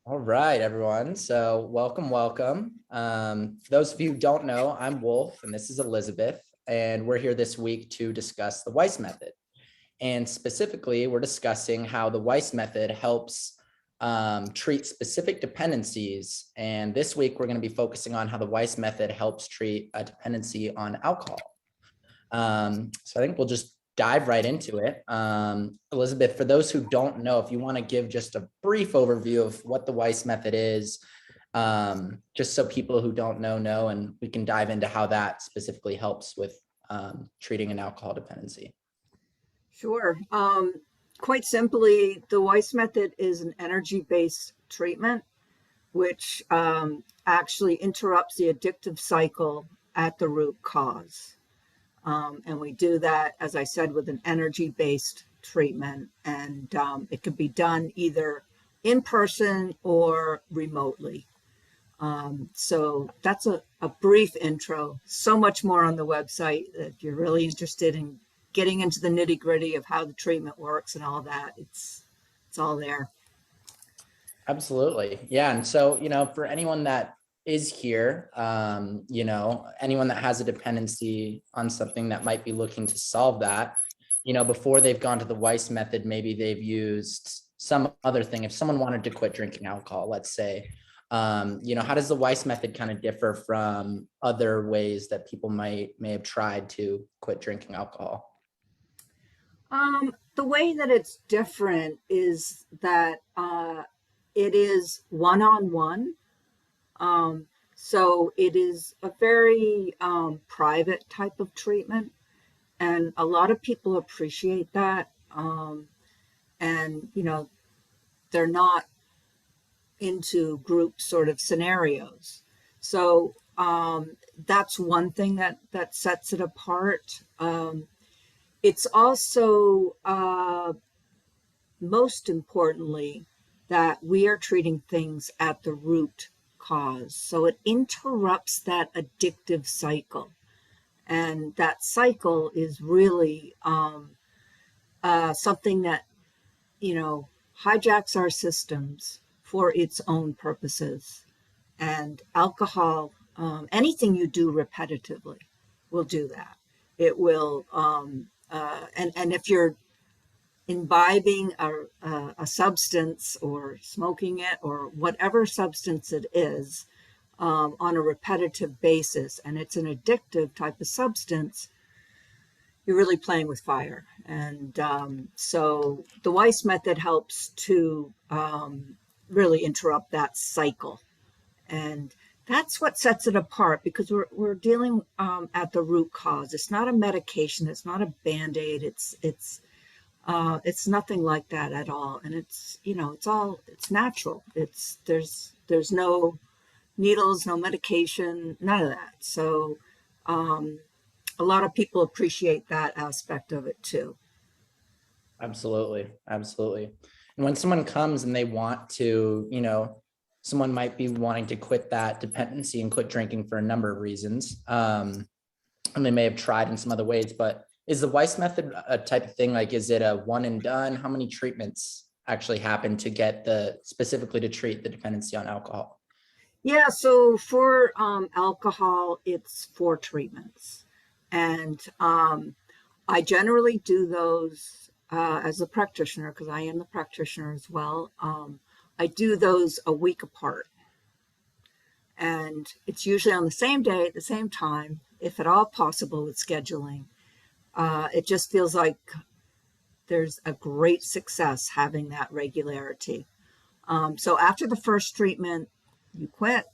All right, everyone. So welcome. For those of you who don't know, I'm Wolf and this is Elizabeth, and we're here this week to discuss the Weiss Method. And specifically, we're discussing how the Weiss Method helps treat specific dependencies. And this week, we're going to be focusing on how the Weiss Method helps treat a dependency on alcohol. So I think we'll just dive right into it. Elizabeth, for those who don't know, if you want to give just a brief overview of what the Weiss Method is, just so people who don't know, and we can dive into how that specifically helps with treating an alcohol dependency. Sure. Quite simply, the Weiss Method is an energy-based treatment, which actually interrupts the addictive cycle at the root cause. And we do that, as I said, with an energy-based treatment. And it can be done either in person or remotely. So that's a brief intro. So much more on the website if you're really interested in getting into the nitty-gritty of how the treatment works and all that. It's all there. Absolutely. Yeah. And so, for anyone that is here, anyone that has a dependency on something that might be looking to solve that, before they've gone to the Weiss Method, maybe they've used some other thing. If someone wanted to quit drinking alcohol, let's say, how does the Weiss Method kind of differ from other ways that people may have tried to quit drinking alcohol? The way that it's different is that it is one-on-one. So it is a very private type of treatment, and a lot of people appreciate that. And they're not into group sort of scenarios. So that's one thing that sets it apart. It's also, most importantly, that we are treating things at the root cause. So it interrupts that addictive cycle. And that cycle is really something that, hijacks our systems for its own purposes. And alcohol, anything you do repetitively will do that. It will, and if you're imbibing a substance or smoking it or whatever substance it is on a repetitive basis, and it's an addictive type of substance, you're really playing with fire. And so the Weiss Method helps to really interrupt that cycle. And that's what sets it apart, because we're dealing at the root cause. It's not a medication. It's not a Band-Aid. It's nothing like that at all. And it's natural. There's no needles, no medication, none of that. So a lot of people appreciate that aspect of it too. Absolutely. And when someone comes and they want to, someone might be wanting to quit that dependency and quit drinking for a number of reasons. And they may have tried in some other ways, but is the Weiss Method a type of thing? Like, is it a one and done? How many treatments actually happen to get specifically to treat the dependency on alcohol? Yeah, so for alcohol, it's 4 treatments. And I generally do those as a practitioner, because I am the practitioner as well. I do those a week apart. And it's usually on the same day at the same time, if at all possible with scheduling. It just feels like there's a great success having that regularity. So after the first treatment, you quit,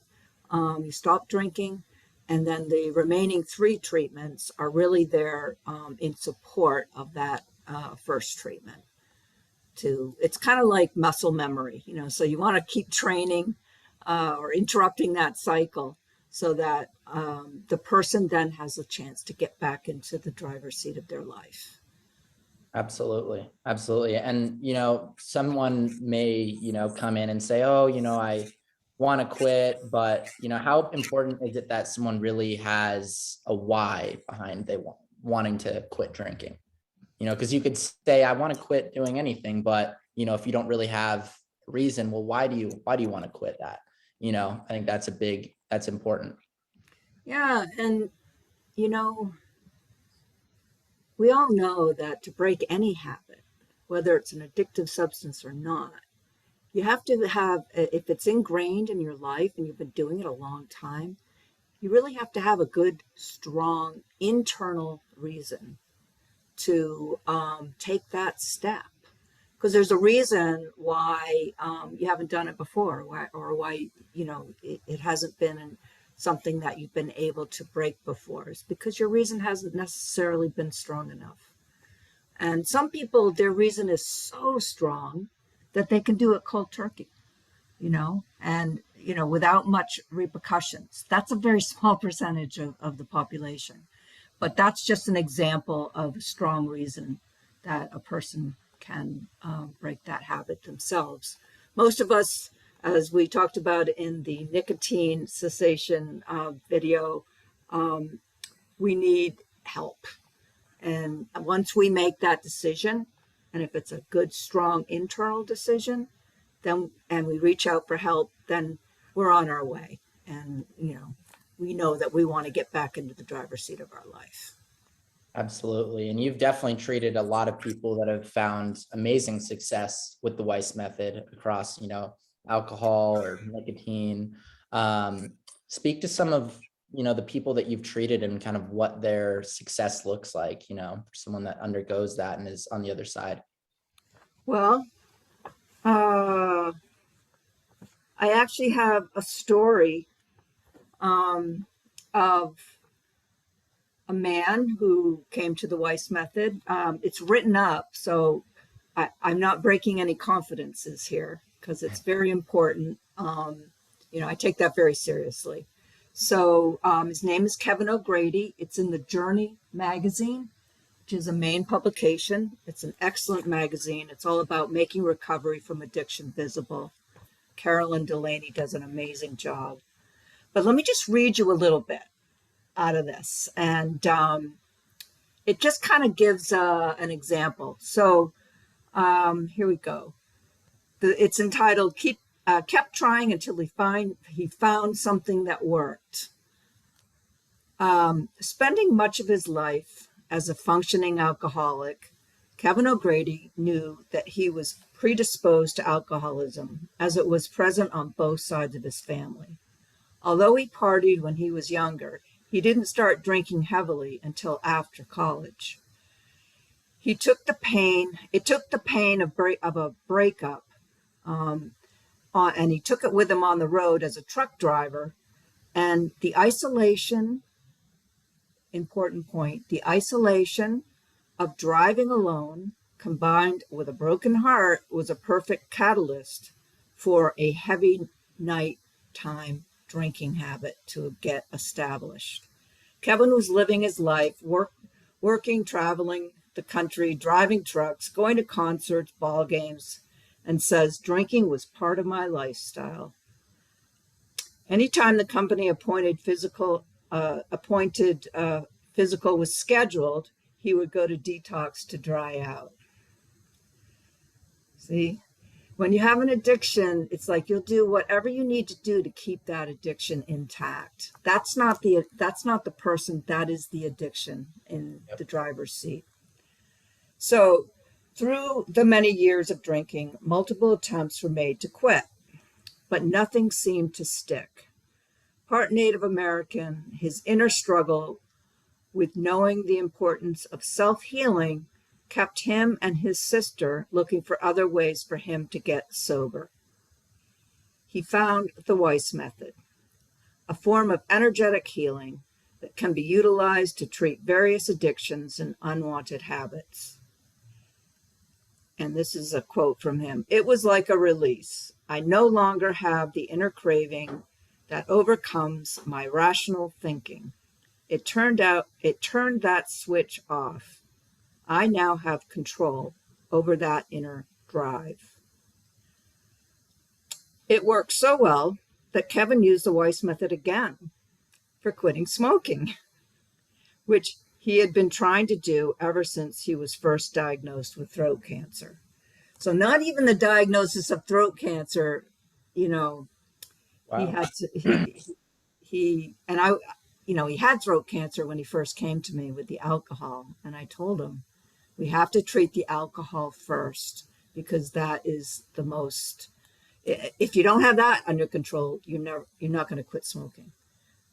you stop drinking, and then the remaining 3 treatments are really there in support of that first treatment. It's kind of like muscle memory, so you want to keep training or interrupting that cycle so that the person then has a chance to get back into the driver's seat of their life. Absolutely. And, someone may, come in and say, oh, I want to quit, but, how important is it that someone really has a why behind wanting to quit drinking? Because you could say, I want to quit doing anything, but, if you don't really have reason. Well, why do you want to quit that? I think that's important. Yeah. And, you know, we all know that to break any habit, whether it's an addictive substance or not, you have to have, if it's ingrained in your life and you've been doing it a long time, you really have to have a good, strong internal reason to take that step. Because there's a reason why you haven't done it before, or why it hasn't been something that you've been able to break before. It's because your reason hasn't necessarily been strong enough. And some people, their reason is so strong that they can do it cold turkey, and without much repercussions. That's a very small percentage of the population, but that's just an example of a strong reason that a person can break that habit themselves. Most of us, as we talked about in the nicotine cessation video, we need help. And once we make that decision, and if it's a good, strong internal decision, then and we reach out for help, then we're on our way. And we know that we want to get back into the driver's seat of our life. Absolutely. And you've definitely treated a lot of people that have found amazing success with the Weiss method across, alcohol or nicotine. Speak to some of, the people that you've treated and kind of what their success looks like, for someone that undergoes that and is on the other side. Well, I actually have a story of a man who came to the Weiss method. It's written up, so I'm not breaking any confidences here because it's very important. I take that very seriously. So his name is Kevin O'Grady. It's in the Journey magazine, which is a Maine publication. It's an excellent magazine. It's all about making recovery from addiction visible. Carolyn Delaney does an amazing job. But let me just read you a little bit out of this. And it just kind of gives an example. So here we go. It's entitled Kept Trying Until He Found Something That Worked. Spending much of his life as a functioning alcoholic, Kevin O'Grady knew that he was predisposed to alcoholism, as it was present on both sides of his family. Although he partied when he was younger, he didn't start drinking heavily until after college. It took the pain of a breakup, and he took it with him on the road as a truck driver, and the isolation, important point, the isolation of driving alone combined with a broken heart was a perfect catalyst for a heavy nighttime drinking habit to get established. Kevin was living his life, working, traveling the country, driving trucks, going to concerts, ball games, and says, drinking was part of my lifestyle. Anytime the company appointed physical was scheduled, he would go to detox to dry out. See, when you have an addiction, it's like you'll do whatever you need to do to keep that addiction intact. That's not the person, that is the addiction in the driver's seat. So through the many years of drinking, multiple attempts were made to quit, but nothing seemed to stick. Part Native American, his inner struggle with knowing the importance of self-healing kept him and his sister looking for other ways for him to get sober. He found the Weiss Method, a form of energetic healing that can be utilized to treat various addictions and unwanted habits. And this is a quote from him. It was like a release. I no longer have the inner craving that overcomes my rational thinking. It turned that switch off. I now have control over that inner drive. It worked so well that Kevin used the Weiss Method again for quitting smoking, which he had been trying to do ever since he was first diagnosed with throat cancer. So not even the diagnosis of throat cancer, you know, he Wow. had to, he, and I, he had throat cancer when he first came to me with the alcohol. And I told him, we have to treat the alcohol first because that is the most, if you don't have that under control, you're not going to quit smoking.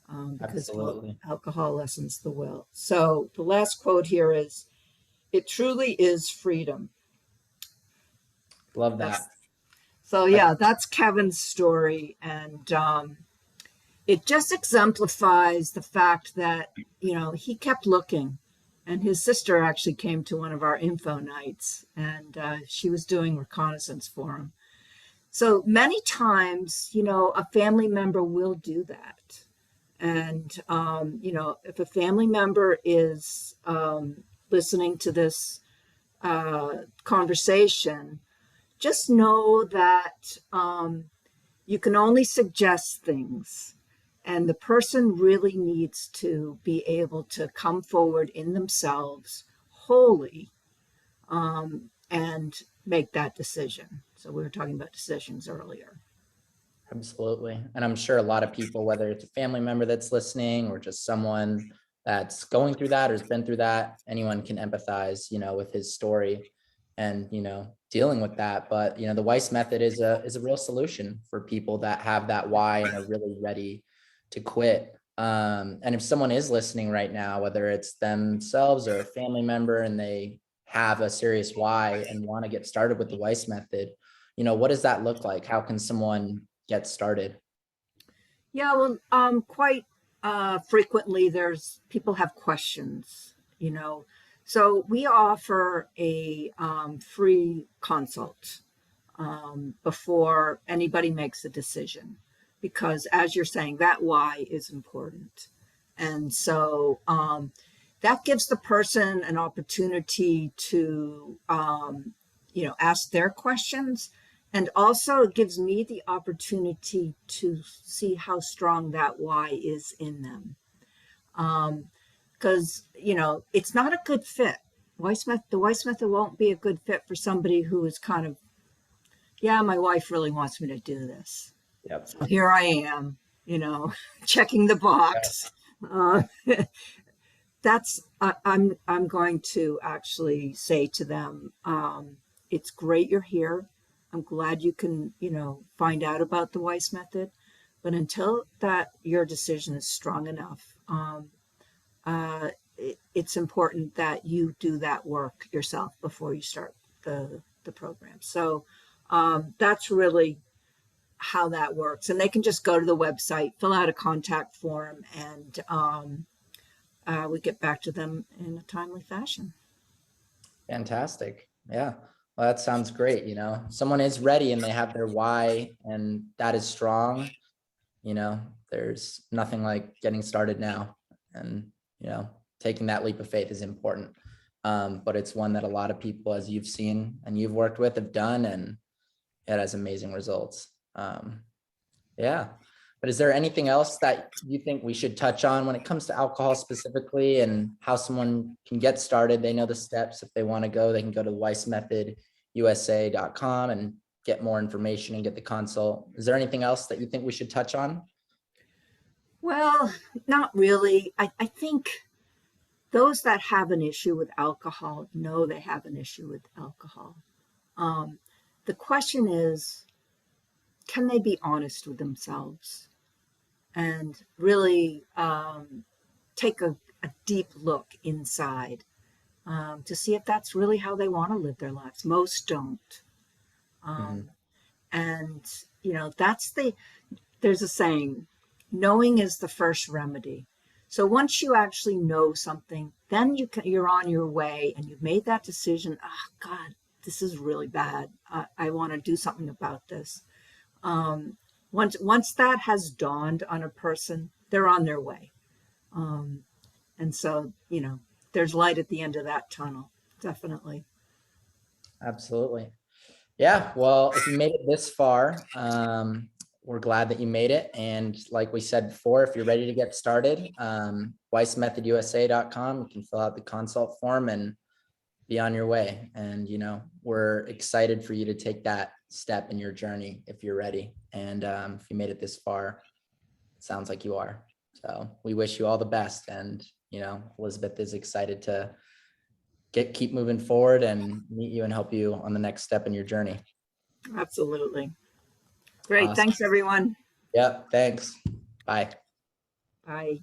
Because Absolutely. alcohol lessens the will. So the last quote here is, it truly is freedom. Love That's, that. so That yeah, that's Kevin's story. And it just exemplifies the fact that, he kept looking. And his sister actually came to one of our info nights, and she was doing reconnaissance for him. So many times, a family member will do that. And, if a family member is listening to this conversation, just know that you can only suggest things. And the person really needs to be able to come forward in themselves wholly and make that decision. So we were talking about decisions earlier. Absolutely. And I'm sure a lot of people, whether it's a family member that's listening or just someone that's going through that or has been through that, anyone can empathize, with his story and, dealing with that. But, the Weiss method is a real solution for people that have that why and are really ready to quit. And if someone is listening right now, whether it's themselves or a family member, and they have a serious why and want to get started with the Weiss method, what does that look like? How can someone get started? Yeah, well, quite frequently there's people have questions, So we offer a free consult before anybody makes a decision, because as you're saying, that why is important. And so that gives the person an opportunity to, ask their questions. And also it gives me the opportunity to see how strong that why is in them. Because, it's not a good fit. The Weiss method won't be a good fit for somebody who is kind of, yeah, my wife really wants me to do this. Yep. So here I am, checking the box. Uh, I'm going to actually say to them, it's great you're here. I'm glad you can, find out about the Weiss method, but until that your decision is strong enough, it's important that you do that work yourself before you start the program. So that's really how that works. And they can just go to the website, fill out a contact form, and we get back to them in a timely fashion. Fantastic. Yeah. Well, that sounds great. Someone is ready and they have their why, and that is strong. There's nothing like getting started now, and, taking that leap of faith is important. But it's one that a lot of people, as you've seen and you've worked with, have done, and it has amazing results. Yeah. But is there anything else that you think we should touch on when it comes to alcohol specifically, and how someone can get started? They know the steps. If they want to go, they can go to weissmethodusa.com and get more information and get the consult. Is there anything else that you think we should touch on? Well, not really. I think those that have an issue with alcohol know they have an issue with alcohol. The question is, can they be honest with themselves and really take a deep look inside to see if that's really how they want to live their lives? Most don't. Mhm. And, there's a saying, knowing is the first remedy. So once you actually know something, then you're on your way and you've made that decision. Oh, God, this is really bad. I want to do something about this. Once that has dawned on a person, they're on their way. And so, there's light at the end of that tunnel, definitely. Absolutely. Yeah. Well, if you made it this far, we're glad that you made it. And like we said before, if you're ready to get started, weissmethodusa.com, you can fill out the consult form and be on your way. And, we're excited for you to take that step in your journey if you're ready. And if you made it this far, it sounds like you are. So we wish you all the best. And, Elizabeth is excited to keep moving forward and meet you and help you on the next step in your journey. Absolutely. Great. Awesome. Thanks, everyone. Yep. Thanks. Bye. Bye.